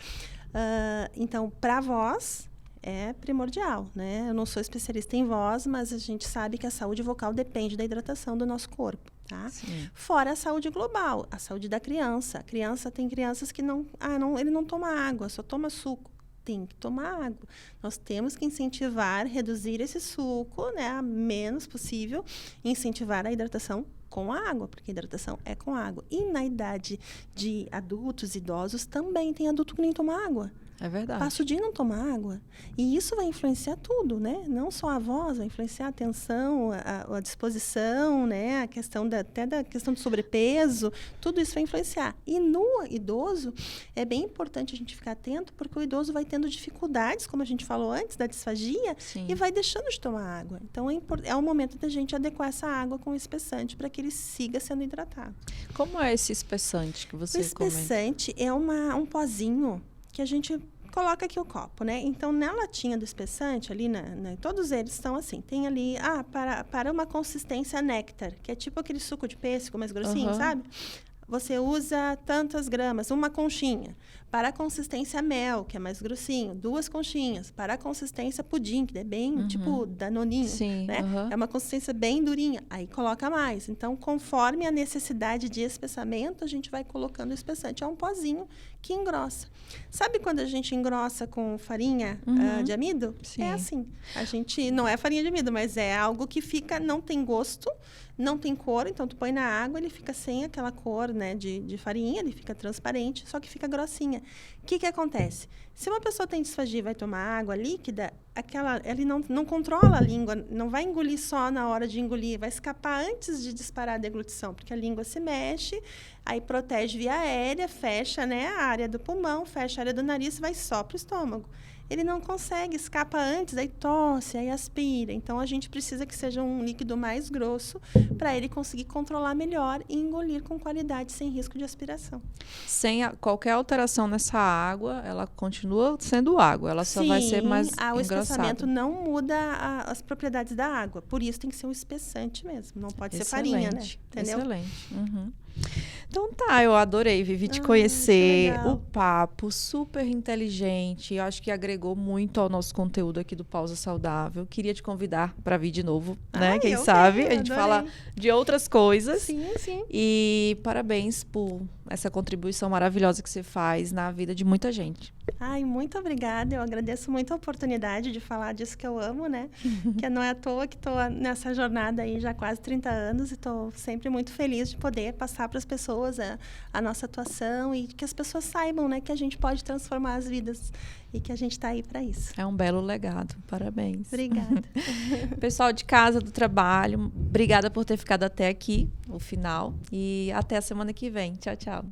Então, para a voz, é primordial, né? Eu não sou especialista em voz, mas a gente sabe que a saúde vocal depende da hidratação do nosso corpo, tá? Sim. Fora a saúde global, a saúde da criança. Tem crianças que ele não toma água, só toma suco. Tem que tomar água. Nós temos que incentivar, reduzir esse suco, né, a menos possível, e incentivar a hidratação com água, porque a hidratação é com água. E na idade de adultos, idosos, também tem adulto que nem toma água. É verdade. Passa o dia e não toma água. E isso vai influenciar tudo, né? Não só a voz, vai influenciar a atenção, a disposição, né? A questão até da questão do sobrepeso, tudo isso vai influenciar. E no idoso, é bem importante a gente ficar atento, porque o idoso vai tendo dificuldades, como a gente falou antes, da disfagia, Sim. e vai deixando de tomar água. Então, é o momento da gente adequar essa água com o espessante para que ele siga sendo hidratado. Como é esse espessante que você recomenda? O espessante é um pozinho que a gente coloca aqui o copo, né? Então, na latinha do espessante, ali, todos eles estão assim. Tem ali, para uma consistência néctar, que é tipo aquele suco de pêssego mais grossinho, sabe? Você usa tantas gramas, uma conchinha. Para a consistência mel, que é mais grossinho, 2 conchinhas. Para a consistência pudim, que é bem tipo danoninho, né? É uma consistência bem durinha. Aí coloca mais. Então, conforme a necessidade de espessamento, a gente vai colocando o espessante. É um pozinho que engrossa. Sabe quando a gente engrossa com farinha de amido? Sim. É assim. A gente não é farinha de amido, mas é algo que fica, não tem gosto, não tem cor. Então, tu põe na água, ele fica sem aquela cor, né, de farinha, ele fica transparente, só que fica grossinha. O que acontece? Se uma pessoa tem disfagia e vai tomar água líquida, ele não controla a língua, não vai engolir só na hora de engolir, vai escapar antes de disparar a deglutição, porque a língua se mexe, aí protege via aérea, fecha, né, a área do pulmão, fecha a área do nariz, vai só para o estômago. Ele não consegue, escapa antes, aí tosse, aí aspira. Então, a gente precisa que seja um líquido mais grosso para ele conseguir controlar melhor e engolir com qualidade, sem risco de aspiração. Sem qualquer alteração nessa água, ela continua sendo água, ela só vai ser mais engrossada. O espessamento não muda as propriedades da água, por isso tem que ser um espessante mesmo, não pode ser farinha, né? Entendeu? Excelente. Então tá, eu adorei, Vivi, te conhecer. O papo super inteligente, eu acho que agregou muito ao nosso conteúdo aqui do Pausa Saudável. Queria te convidar para vir de novo, né? Quem sabe? A gente fala de outras coisas. Sim. E parabéns por essa contribuição maravilhosa que você faz na vida de muita gente. Muito obrigada. Eu agradeço muito a oportunidade de falar disso que eu amo, né? Que não é à toa que estou nessa jornada aí já há quase 30 anos e estou sempre muito feliz de poder passar para as pessoas a nossa atuação e que as pessoas saibam, né, que a gente pode transformar as vidas e que a gente está aí para isso. É um belo legado. Parabéns. Obrigada. Pessoal de casa, do trabalho, obrigada por ter ficado até aqui, o final. E até a semana que vem. Tchau, tchau.